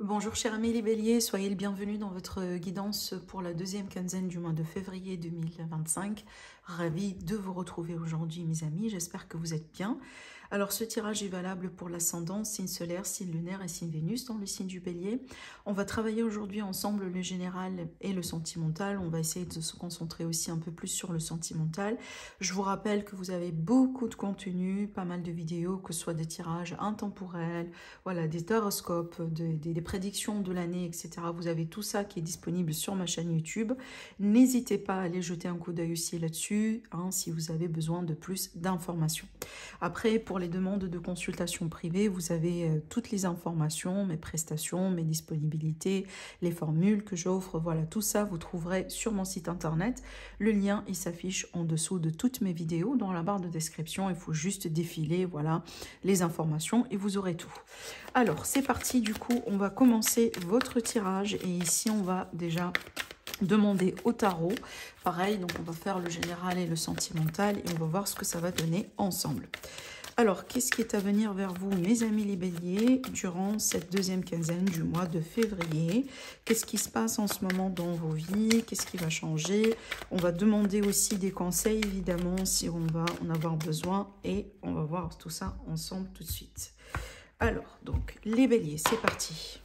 Bonjour chers amis les béliers, soyez le bienvenu dans votre guidance pour la deuxième quinzaine du mois de février 2025. Ravi de vous retrouver aujourd'hui mes amis, j'espère que vous êtes bien. Alors ce tirage est valable pour l'ascendant, signe solaire, signe lunaire et signe Vénus dans le signe du bélier. On va travailler aujourd'hui ensemble le général et le sentimental. On va essayer de se concentrer aussi un peu plus sur le sentimental. Je vous rappelle que vous avez beaucoup de contenu, pas mal de vidéos, que ce soit des tirages intemporels, voilà, des horoscopes, des prédictions de l'année, etc. Vous avez tout ça qui est disponible sur ma chaîne YouTube. N'hésitez pas à aller jeter un coup d'œil aussi là-dessus, hein, si vous avez besoin de plus d'informations. Après, pour les demandes de consultation privée, vous avez toutes les informations, mes prestations, mes disponibilités, les formules que j'offre, voilà, tout ça vous trouverez sur mon site internet. Le lien, il s'affiche en dessous de toutes mes vidéos dans la barre de description. Il faut juste défiler, voilà, les informations et vous aurez tout. Alors, c'est parti, du coup, on va commencer votre tirage et ici, on va déjà demander au tarot. Pareil, donc on va faire le général et le sentimental et on va voir ce que ça va donner ensemble. Alors, qu'est-ce qui est à venir vers vous, mes amis les béliers, durant cette deuxième quinzaine du mois de février? Qu'est-ce qui se passe en ce moment dans vos vies? Qu'est-ce qui va changer? On va demander aussi des conseils, évidemment, si on va en avoir besoin. Et on va voir tout ça ensemble tout de suite. Alors, donc, les béliers, c'est parti.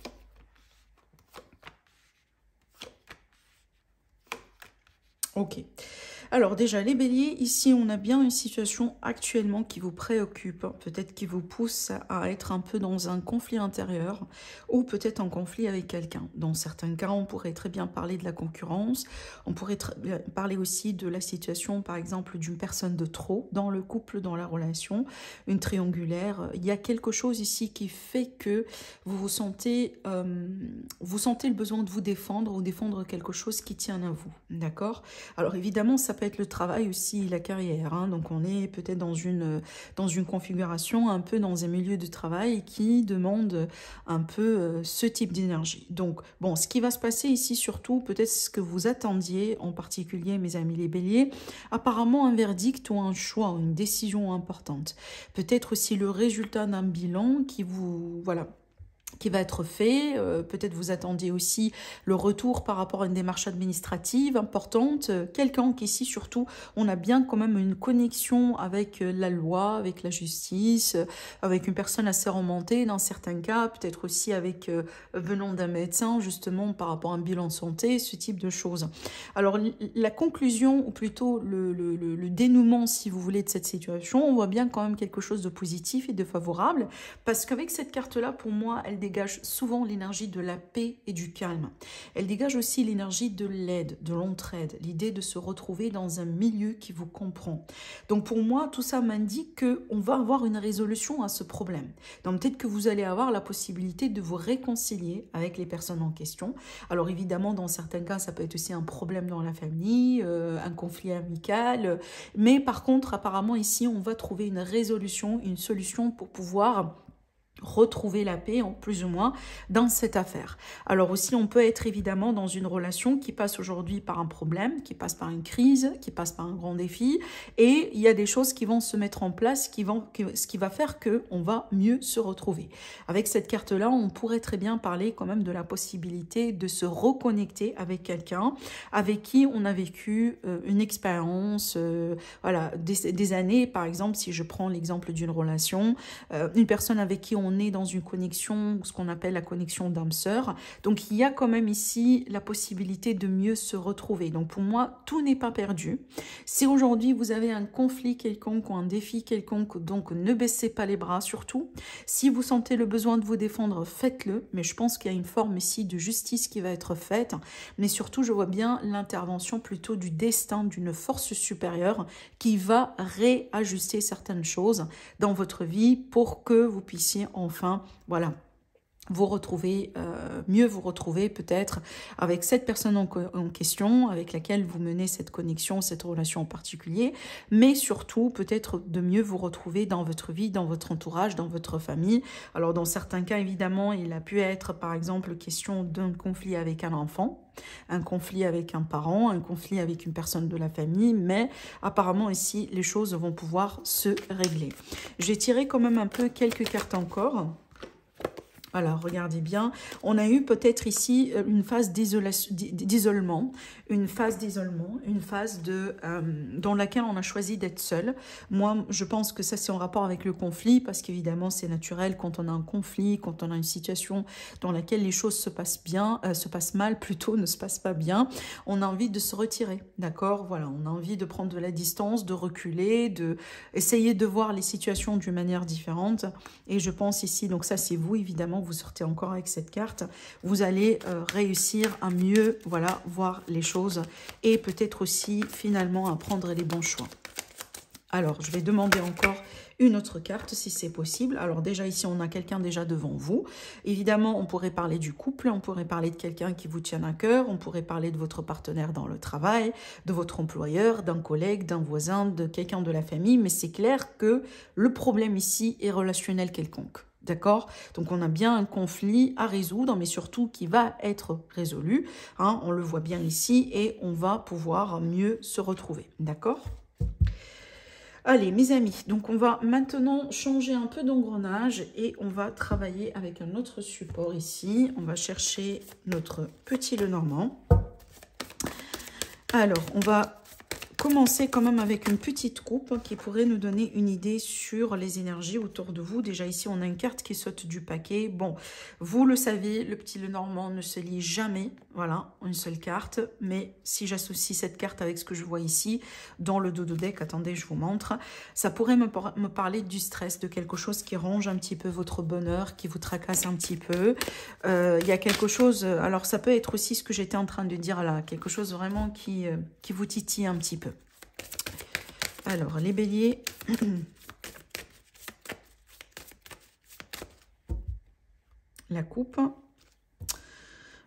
Ok. Alors déjà, les béliers, ici, on a bien une situation actuellement qui vous préoccupe, peut-être qui vous pousse à être un peu dans un conflit intérieur ou peut-être en conflit avec quelqu'un. Dans certains cas, on pourrait très bien parler de la concurrence, on pourrait parler aussi de la situation, par exemple, d'une personne de trop dans le couple, dans la relation, une triangulaire. Il y a quelque chose ici qui fait que vous sentez le besoin de vous défendre ou défendre quelque chose qui tient à vous, d'accord? Alors évidemment, ça peut être le travail aussi, la carrière, hein. Donc on est peut-être dans une configuration, un peu dans un milieu de travail qui demande un peu ce type d'énergie. Donc bon, ce qui va se passer ici surtout, peut-être ce que vous attendiez, en particulier mes amis les béliers, apparemment un verdict ou un choix, une décision importante. Peut-être aussi le résultat d'un bilan qui vous, voilà, qui va être fait. Peut-être vous attendiez aussi le retour par rapport à une démarche administrative importante. Quelqu'un qu'ici, surtout, on a bien quand même une connexion avec la loi, avec la justice, avec une personne assez remontée dans certains cas, peut-être aussi avec venant d'un médecin, justement, par rapport à un bilan de santé, ce type de choses. Alors, la conclusion, ou plutôt le dénouement, si vous voulez, de cette situation, on voit bien quand même quelque chose de positif et de favorable, parce qu'avec cette carte-là, pour moi, elle dégage souvent l'énergie de la paix et du calme. Elle dégage aussi l'énergie de l'aide, de l'entraide, l'idée de se retrouver dans un milieu qui vous comprend. Donc pour moi, tout ça m'indique qu'on va avoir une résolution à ce problème. Donc peut-être que vous allez avoir la possibilité de vous réconcilier avec les personnes en question. Alors évidemment, dans certains cas, ça peut être aussi un problème dans la famille, un conflit amical. Mais par contre, apparemment ici, on va trouver une résolution, une solution pour pouvoir retrouver la paix, en plus ou moins, dans cette affaire. Alors aussi, on peut être évidemment dans une relation qui passe aujourd'hui par un problème, qui passe par une crise, qui passe par un grand défi, et il y a des choses qui vont se mettre en place, ce qui va faire qu'on va mieux se retrouver. Avec cette carte-là, on pourrait très bien parler quand même de la possibilité de se reconnecter avec quelqu'un avec qui on a vécu une expérience, voilà, des années. Par exemple, si je prends l'exemple d'une relation, une personne avec qui on est dans une connexion, ce qu'on appelle la connexion d'âme-sœur. Donc il y a quand même ici la possibilité de mieux se retrouver. Donc pour moi, tout n'est pas perdu. Si aujourd'hui vous avez un conflit quelconque ou un défi quelconque, donc ne baissez pas les bras surtout. Si vous sentez le besoin de vous défendre, faites-le. Mais je pense qu'il y a une forme ici de justice qui va être faite. Mais surtout, je vois bien l'intervention plutôt du destin, d'une force supérieure qui va réajuster certaines choses dans votre vie pour que vous puissiez enfin, voilà, vous retrouver, mieux vous retrouver peut-être avec cette personne en question, avec laquelle vous menez cette connexion, cette relation en particulier, mais surtout peut-être de mieux vous retrouver dans votre vie, dans votre entourage, dans votre famille. Alors dans certains cas, évidemment, il a pu être par exemple question d'un conflit avec un enfant, un conflit avec un parent, un conflit avec une personne de la famille, mais apparemment ici, les choses vont pouvoir se régler. J'ai tiré quand même un peu quelques cartes encore. Alors, regardez bien, on a eu peut-être ici une phase d'isolement, une phase dans laquelle on a choisi d'être seul. Moi, je pense que ça, c'est en rapport avec le conflit, parce qu'évidemment, c'est naturel quand on a un conflit, quand on a une situation dans laquelle les choses se passent bien, se passent mal, plutôt, ne se passent pas bien. On a envie de se retirer, d'accord? Voilà, on a envie de prendre de la distance, de reculer, de essayer de voir les situations d'une manière différente. Et je pense ici, donc ça, c'est vous, évidemment, vous sortez encore avec cette carte, vous allez réussir à mieux, voilà, voir les choses et peut-être aussi finalement à prendre les bons choix. Alors, je vais demander encore une autre carte si c'est possible. Alors déjà ici, on a quelqu'un déjà devant vous. Évidemment, on pourrait parler du couple, on pourrait parler de quelqu'un qui vous tient à cœur, on pourrait parler de votre partenaire dans le travail, de votre employeur, d'un collègue, d'un voisin, de quelqu'un de la famille, mais c'est clair que le problème ici est relationnel quelconque. D'accord? Donc, on a bien un conflit à résoudre, mais surtout qui va être résolu. Hein, on le voit bien ici et on va pouvoir mieux se retrouver. D'accord? Allez, mes amis, donc on va maintenant changer un peu d'engrenage et on va travailler avec un autre support ici. On va chercher notre petit Lenormand. Alors, on va commencer quand même avec une petite coupe qui pourrait nous donner une idée sur les énergies autour de vous. Déjà ici, on a une carte qui saute du paquet. Bon, vous le savez, le petit Lenormand ne se lit jamais. Voilà, une seule carte. Mais si j'associe cette carte avec ce que je vois ici, dans le dodo deck, attendez, je vous montre, ça pourrait me parler du stress, de quelque chose qui ronge un petit peu votre bonheur, qui vous tracasse un petit peu. Il y a quelque chose, alors ça peut être aussi ce que j'étais en train de dire là, quelque chose vraiment qui vous titille un petit peu. Alors, les béliers. La coupe.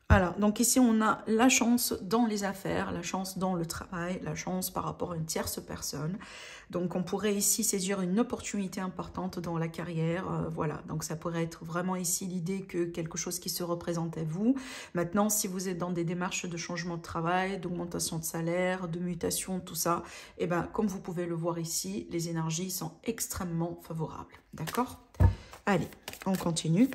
Alors, donc ici, on a la chance dans les affaires, la chance dans le travail, la chance par rapport à une tierce personne. Donc, on pourrait ici saisir une opportunité importante dans la carrière. Voilà, donc ça pourrait être vraiment ici l'idée que quelque chose qui se représente à vous. Maintenant, si vous êtes dans des démarches de changement de travail, d'augmentation de salaire, de mutation, tout ça, et bien, comme vous pouvez le voir ici, les énergies sont extrêmement favorables. D'accord? Allez, on continue.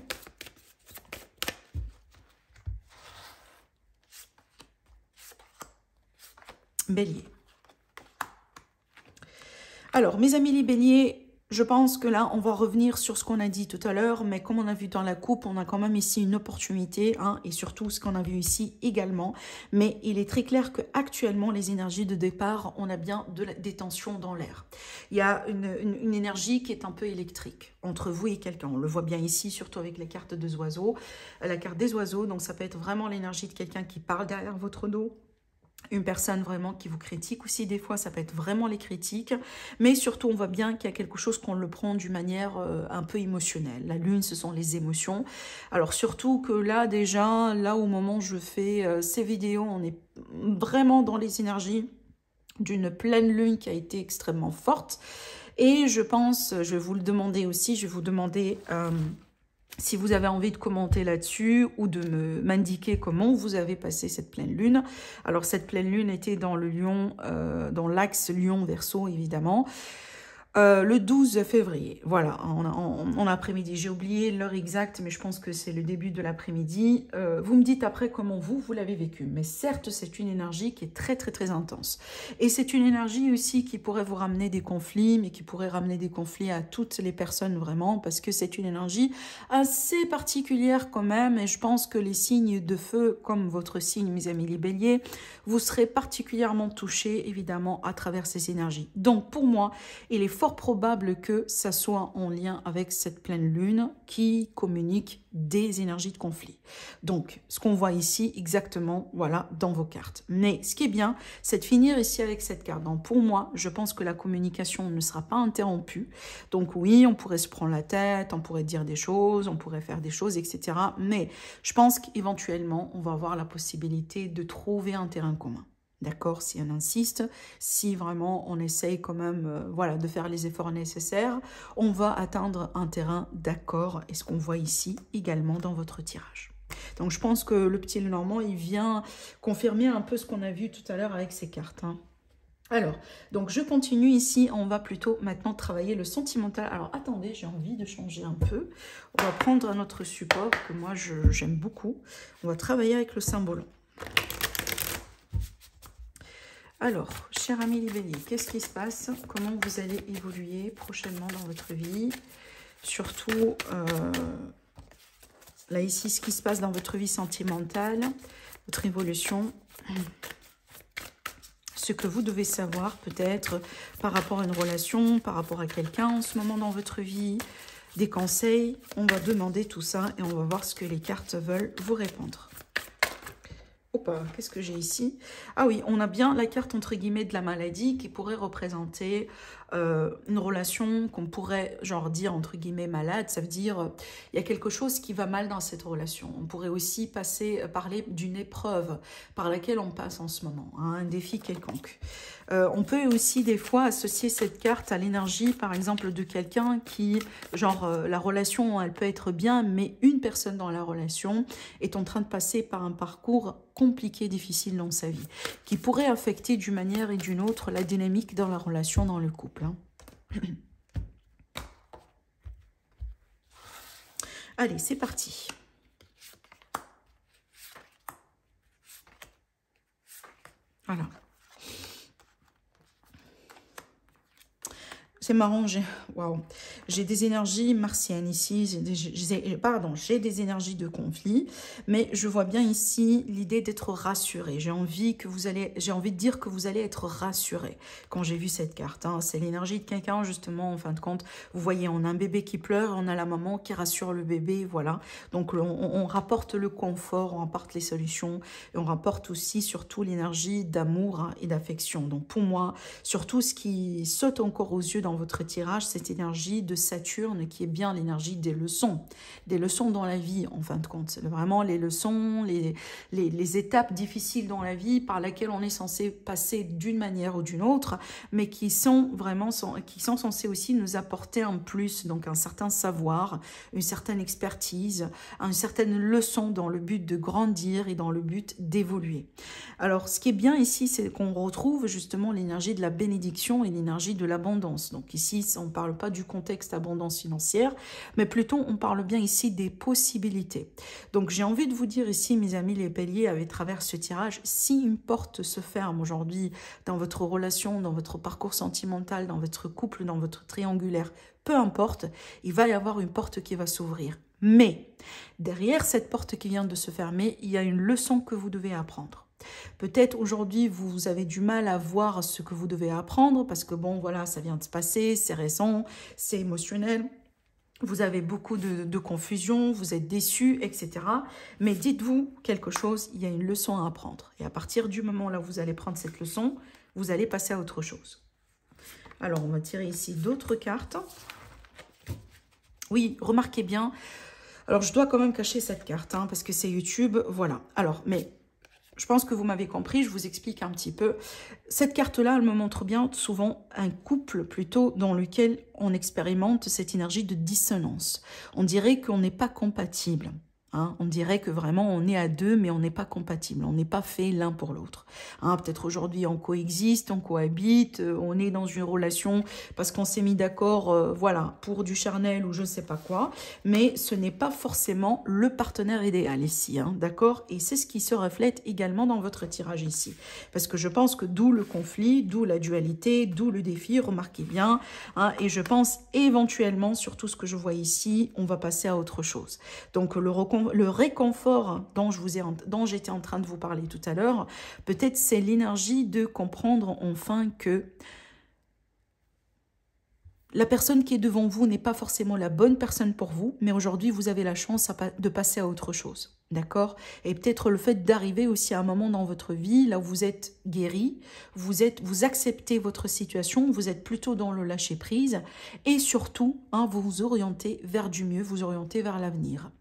Bélier. Alors, mes amis les béliers, je pense que là, on va revenir sur ce qu'on a dit tout à l'heure, mais comme on a vu dans la coupe, on a quand même ici une opportunité, hein, et surtout ce qu'on a vu ici également. Mais il est très clair qu'actuellement, les énergies de départ, on a bien des tensions dans l'air. Il y a une énergie qui est un peu électrique entre vous et quelqu'un. On le voit bien ici, surtout avec les cartes des oiseaux. La carte des oiseaux, donc ça peut être vraiment l'énergie de quelqu'un qui parle derrière votre dos. Une personne vraiment qui vous critique aussi, des fois ça peut être vraiment les critiques, mais surtout on voit bien qu'il y a quelque chose qu'on le prend d'une manière un peu émotionnelle. La lune, ce sont les émotions. Alors surtout que là déjà, là au moment où je fais ces vidéos, on est vraiment dans les énergies d'une pleine lune qui a été extrêmement forte. Et je pense, je vais vous le demander aussi, je vais vous demander... si vous avez envie de commenter là-dessus ou de m'indiquer comment vous avez passé cette pleine lune. Alors, cette pleine lune était dans le lion, dans l'axe Lion-Verseau, évidemment. Le 12 février, voilà, en après-midi. J'ai oublié l'heure exacte, mais je pense que c'est le début de l'après-midi. Vous me dites après comment vous l'avez vécu. Mais certes, c'est une énergie qui est très, très, très intense. Et c'est une énergie aussi qui pourrait vous ramener des conflits, mais qui pourrait ramener des conflits à toutes les personnes vraiment, parce que c'est une énergie assez particulière quand même. Et je pense que les signes de feu, comme votre signe, mes amis les béliers, vous serez particulièrement touchés, évidemment, à travers ces énergies. Donc, pour moi, il est fort probable que ça soit en lien avec cette pleine lune qui communique des énergies de conflit. Donc, ce qu'on voit ici, exactement, voilà, dans vos cartes. Mais ce qui est bien, c'est de finir ici avec cette carte. Donc, pour moi, je pense que la communication ne sera pas interrompue. Donc, oui, on pourrait se prendre la tête, on pourrait dire des choses, on pourrait faire des choses, etc. Mais je pense qu'éventuellement, on va avoir la possibilité de trouver un terrain commun. D'accord, si on insiste, si vraiment on essaye quand même voilà, de faire les efforts nécessaires, on va atteindre un terrain d'accord, et ce qu'on voit ici également dans votre tirage. Donc je pense que le petit Lenormand, il vient confirmer un peu ce qu'on a vu tout à l'heure avec ces cartes. Hein. Alors, donc je continue ici, on va plutôt maintenant travailler le sentimental. Alors attendez, j'ai envie de changer un peu. On va prendre un autre support que moi j'aime beaucoup. On va travailler avec le symbole. Alors, cher ami les béliers, qu'est-ce qui se passe? Comment vous allez évoluer prochainement dans votre vie? Surtout, là ici, ce qui se passe dans votre vie sentimentale, votre évolution, ce que vous devez savoir peut-être par rapport à une relation, par rapport à quelqu'un en ce moment dans votre vie, des conseils. On va demander tout ça et on va voir ce que les cartes veulent vous répondre. Qu'est-ce que j'ai ici? Ah oui, on a bien la carte entre guillemets de la maladie qui pourrait représenter une relation qu'on pourrait genre dire entre guillemets malade. Ça veut dire il y a quelque chose qui va mal dans cette relation. On pourrait aussi parler d'une épreuve par laquelle on passe en ce moment, hein, un défi quelconque. On peut aussi des fois associer cette carte à l'énergie par exemple de quelqu'un qui, genre la relation elle peut être bien mais une personne dans la relation est en train de passer par un parcours compliqué, difficile dans sa vie, qui pourrait affecter d'une manière et d'une autre la dynamique dans la relation, dans le couple. Hein. Allez, c'est parti. Voilà. C'est marrant, j'ai des énergies martiennes ici, j'ai des énergies de conflit, mais je vois bien ici l'idée d'être rassuré. J'ai envie de dire que vous allez être rassuré quand j'ai vu cette carte. Hein. C'est l'énergie de quelqu'un, justement, en fin de compte. Vous voyez, on a un bébé qui pleure, on a la maman qui rassure le bébé, voilà. Donc, on rapporte le confort, on rapporte les solutions, et on rapporte aussi, surtout, l'énergie d'amour hein, et d'affection. Donc, pour moi, surtout, ce qui saute encore aux yeux dans votre tirage, cette énergie de Saturne qui est bien l'énergie des leçons dans la vie en fin de compte. C'est vraiment les leçons, les étapes difficiles dans la vie par lesquelles on est censé passer d'une manière ou d'une autre, mais qui sont censées aussi nous apporter un plus, donc un certain savoir, une certaine expertise, une certaine leçon dans le but de grandir et dans le but d'évoluer. Alors, ce qui est bien ici, c'est qu'on retrouve justement l'énergie de la bénédiction et l'énergie de l'abondance. Donc ici, on ne parle pas du contexte abondance financière, mais plutôt on parle bien ici des possibilités. Donc j'ai envie de vous dire ici, mes amis les béliers, à travers ce tirage, si une porte se ferme aujourd'hui dans votre relation, dans votre parcours sentimental, dans votre couple, dans votre triangulaire, peu importe, il va y avoir une porte qui va s'ouvrir. Mais derrière cette porte qui vient de se fermer, il y a une leçon que vous devez apprendre. Peut-être aujourd'hui, vous avez du mal à voir ce que vous devez apprendre parce que bon, voilà, ça vient de se passer, c'est récent, c'est émotionnel. Vous avez beaucoup de confusion, vous êtes déçus, etc. Mais dites-vous quelque chose, il y a une leçon à apprendre. Et à partir du moment là où vous allez prendre cette leçon, vous allez passer à autre chose. Alors, on va tirer ici d'autres cartes. Oui, remarquez bien. Alors, je dois quand même cacher cette carte hein, parce que c'est YouTube. Voilà. Alors, mais je pense que vous m'avez compris, je vous explique un petit peu. Cette carte-là, elle me montre bien souvent un couple plutôt dans lequel on expérimente cette énergie de dissonance. On dirait qu'on n'est pas compatible. Hein, on dirait que vraiment on est à deux, mais on n'est pas compatible, on n'est pas fait l'un pour l'autre. Hein, peut-être aujourd'hui on coexiste, on cohabite, on est dans une relation parce qu'on s'est mis d'accord, voilà, pour du charnel ou je ne sais pas quoi, mais ce n'est pas forcément le partenaire idéal ici, hein, d'accord? Et c'est ce qui se reflète également dans votre tirage ici, parce que je pense que d'où le conflit, d'où la dualité, d'où le défi, remarquez bien, hein, et je pense éventuellement, sur tout ce que je vois ici, on va passer à autre chose. Donc le réconfort dont j'étais en train de vous parler tout à l'heure, peut-être c'est l'énergie de comprendre enfin que la personne qui est devant vous n'est pas forcément la bonne personne pour vous, mais aujourd'hui, vous avez la chance de passer à autre chose. D'accord? Et peut-être le fait d'arriver aussi à un moment dans votre vie, là où vous êtes guéri, vous acceptez votre situation, vous êtes plutôt dans le lâcher-prise, et surtout, hein, vous vous orientez vers du mieux, vous orientez vers l'avenir.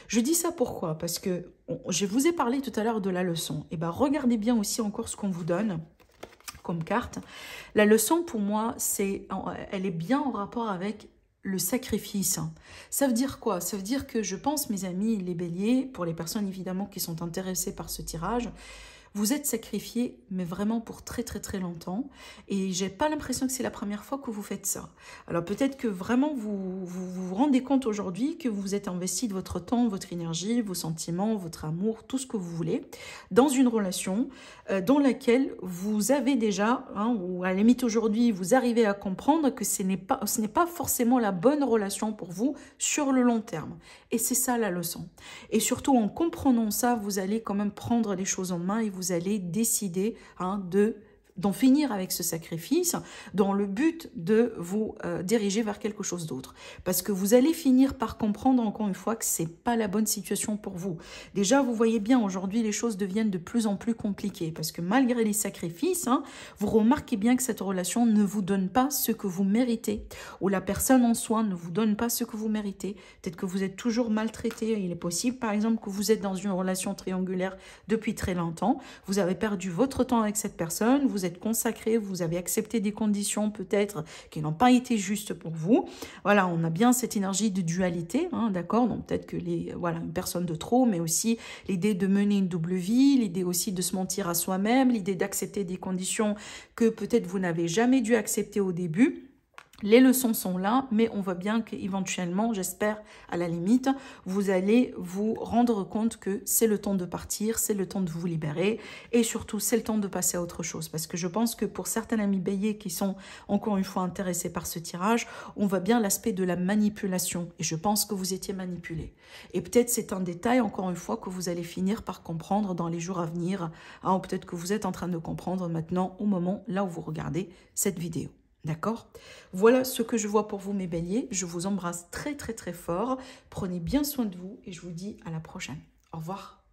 Je dis ça pourquoi? Parce que je vous ai parlé tout à l'heure de la leçon. Et bien, regardez bien aussi encore ce qu'on vous donne comme carte. La leçon, pour moi, elle est bien en rapport avec le sacrifice. Ça veut dire quoi? Ça veut dire que je pense, mes amis, les béliers, pour les personnes évidemment qui sont intéressées par ce tirage, Vous êtes sacrifié, mais vraiment pour très très très longtemps. Et j'ai pas l'impression que c'est la première fois que vous faites ça. Alors peut-être que vraiment vous rendez compte aujourd'hui que vous vous êtes investi de votre temps, votre énergie, vos sentiments, votre amour, tout ce que vous voulez, dans une relation dans laquelle vous avez déjà, hein, ou à la limite aujourd'hui, vous arrivez à comprendre que ce n'est pas forcément la bonne relation pour vous sur le long terme. Et c'est ça la leçon. Et surtout en comprenant ça, vous allez quand même prendre les choses en main et vous allez décider d'en finir avec ce sacrifice dans le but de vous diriger vers quelque chose d'autre. Parce que vous allez finir par comprendre encore une fois que c'est pas la bonne situation pour vous. Déjà, vous voyez bien, aujourd'hui, les choses deviennent de plus en plus compliquées parce que malgré les sacrifices, vous remarquez bien que cette relation ne vous donne pas ce que vous méritez ou la personne en soi ne vous donne pas ce que vous méritez. Peut-être que vous êtes toujours maltraité. Il est possible, par exemple, que vous êtes dans une relation triangulaire depuis très longtemps. Vous avez perdu votre temps avec cette personne, vous êtes consacré, vous avez accepté des conditions peut-être qui n'ont pas été justes pour vous. Voilà, on a bien cette énergie de dualité, d'accord? Donc peut-être que une personne de trop, mais aussi l'idée de mener une double vie, l'idée aussi de se mentir à soi-même, l'idée d'accepter des conditions que peut-être vous n'avez jamais dû accepter au début. Les leçons sont là, mais on voit bien qu'éventuellement, j'espère, à la limite, vous allez vous rendre compte que c'est le temps de partir, c'est le temps de vous libérer, et surtout, c'est le temps de passer à autre chose. Parce que je pense que pour certains amis béliers qui sont, encore une fois, intéressés par ce tirage, on voit bien l'aspect de la manipulation, et je pense que vous étiez manipulé. Et peut-être c'est un détail, encore une fois, que vous allez finir par comprendre dans les jours à venir, ou peut-être que vous êtes en train de comprendre maintenant, au moment là où vous regardez cette vidéo. D'accord? Voilà ce que je vois pour vous, mes béliers. Je vous embrasse très très très fort. Prenez bien soin de vous et je vous dis à la prochaine. Au revoir.